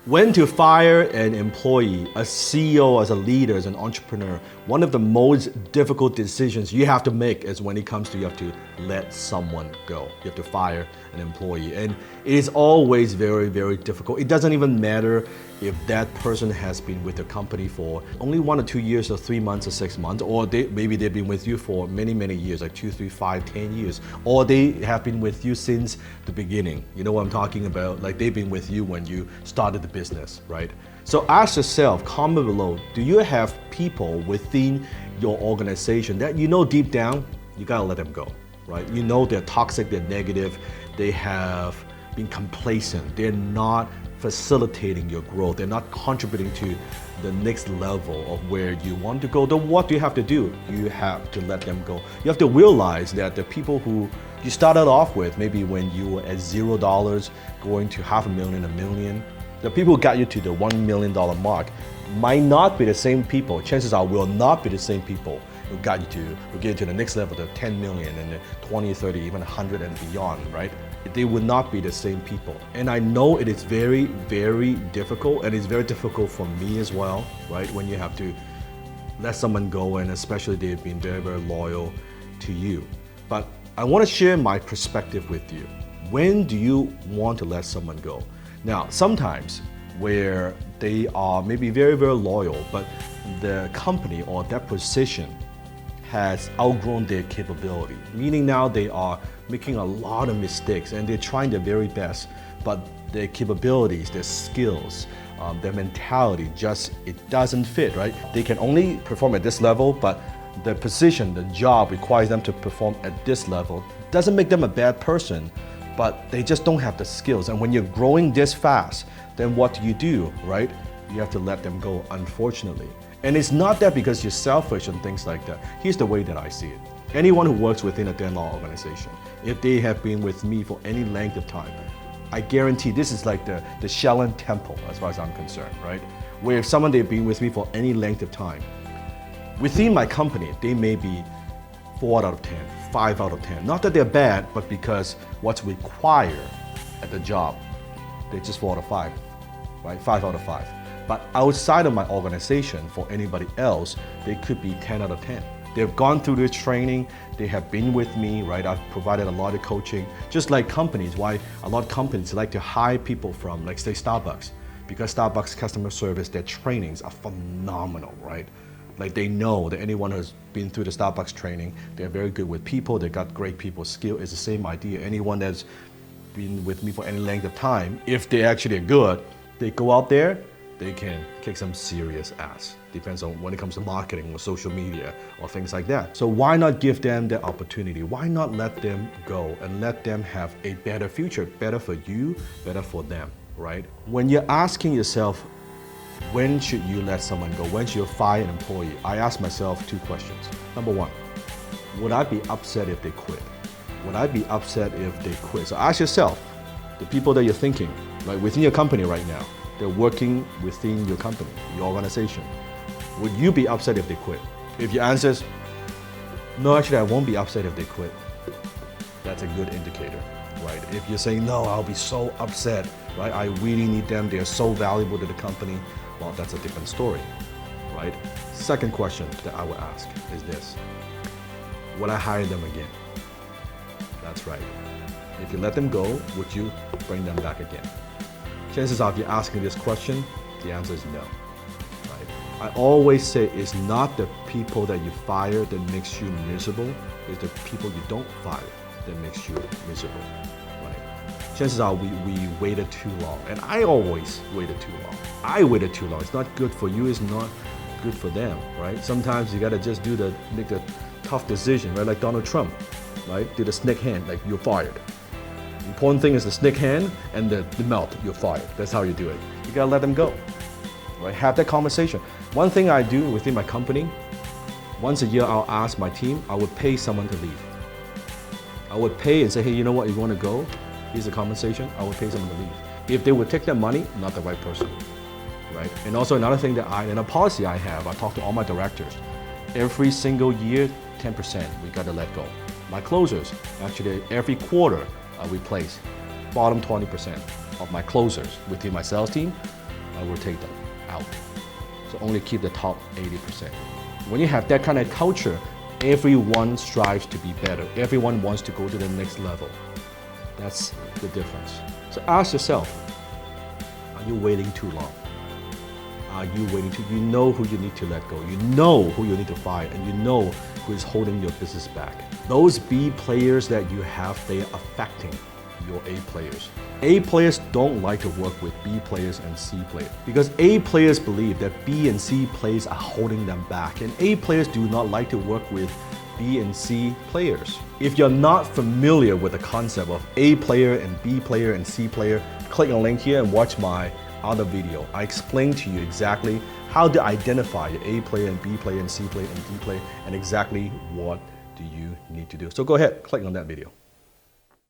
When to fire an employee, a CEO, as a leader, as an entrepreneur, one of the most difficult decisions you have to make is when it comes to you have to let someone go. You have to fire an employee. And it is always very, very difficult. It doesn't even matter if that person has been with the company for only 1 or 2 years or 3 months or 6 months, or maybe they've been with you for many, many years, like 2, 3, 5, 10 years, or they have been with you since the beginning. You know what I'm talking about? Like they've been with you when you started the business, right? So ask yourself, comment below, do you have people within your organization that you know deep down, you gotta let them go, right? You know they're toxic, they're negative, they have been complacent, they're not facilitating your growth, they're not contributing to the next level of where you want to go. Then what do you have to do? You have to let them go. You have to realize that the people who you started off with, maybe when you were at $0 going to $500,000, $1 million, the people who got you to the $1 million mark might not be the same people. Chances are will not be the same people who got you to the next level, the 10 million and the 20, 30, even 100 and beyond, right? They would not be the same people. And I know it is very, very difficult, and it's very difficult for me as well, right? When you have to let someone go, and especially they've been very, very loyal to you. But I want to share my perspective with you. When do you want to let someone go? Now, sometimes where they are maybe very, very loyal, but the company or that position has outgrown their capability, meaning now they are making a lot of mistakes and they're trying their very best, but their capabilities, their skills, their mentality it doesn't fit, right? They can only perform at this level, but the position, the job requires them to perform at this level. Doesn't make them a bad person, but they just don't have the skills. And when you're growing this fast, then what do, right? You have to let them go, unfortunately. And it's not that because you're selfish and things like that. Here's the way that I see it. Anyone who works within a Dan-Law organization, if they have been with me for any length of time, I guarantee this is like the Shaolin Temple as far as I'm concerned, right? Where if someone they've been with me for any length of time, within my company, they may be 4 out of 10, 5 out of 10. Not that they're bad, but because what's required at the job, they're just 4 out of 5, right? 5 out of 5. But outside of my organization, for anybody else, they could be 10 out of 10. They've gone through this training, they have been with me, right? I've provided a lot of coaching. Just like companies, why a lot of companies like to hire people from, like say Starbucks, because Starbucks customer service, their trainings are phenomenal, right? Like they know that anyone who's been through the Starbucks training, they're very good with people, they got great people skill. It's the same idea. Anyone that's been with me for any length of time, if they actually are good, they go out there, they can kick some serious ass. Depends on when it comes to marketing or social media or things like that. So why not give them the opportunity? Why not let them go and let them have a better future, better for you, better for them, right? When you're asking yourself, when should you let someone go? When should you fire an employee? I ask myself 2 questions. Number 1, would I be upset if they quit? Would I be upset if they quit? So ask yourself, the people that you're thinking, like within your company right now, they're working within your company, your organization. Would you be upset if they quit? If your answer is, no, actually I won't be upset if they quit, that's a good indicator, right? If you're saying, no, I'll be so upset, right? I really need them, they're so valuable to the company, well, that's a different story, right? Second question that I would ask is this: would I hire them again? That's right. If you let them go, would you bring them back again? Chances are, if you're asking this question, the answer is no, right? I always say it's not the people that you fire that makes you miserable, it's the people you don't fire that makes you miserable, right? Chances are we waited too long, and I always waited too long. I waited too long. It's not good for you, it's not good for them, right? Sometimes you gotta just make the tough decision, right? Like Donald Trump, right? Do the snake hand, like you're fired. The important thing is the snake hand and the mouth, you're fired. That's how you do it. You gotta let them go, right? Have that conversation. One thing I do within my company, once a year I'll ask my team, I would pay someone to leave. I would pay and say, hey, you know what, you wanna go? Here's the compensation, I would pay someone to leave. If they would take that money, not the right person, right? And also another thing that in a policy I have, I talk to all my directors. Every single year, 10% we gotta let go. My closers, actually every quarter, I replace bottom 20% of my closers within my sales team. I will take them out. So only keep the top 80%. When you have that kind of culture, everyone strives to be better. Everyone wants to go to the next level. That's the difference. So ask yourself, are you waiting too long? Are you waiting to, you know who you need to let go. You know who you need to fire, and you know who is holding your business back. Those B players that you have, they are affecting your A players. A players don't like to work with B players and C players because A players believe that B and C players are holding them back, and A players do not like to work with B and C players. If you're not familiar with the concept of A player and B player and C player, click on the link here and watch my other video. I explain to you exactly how to identify your A player and B player and C player and D player, and exactly what do you need to do. So go ahead, click on that video.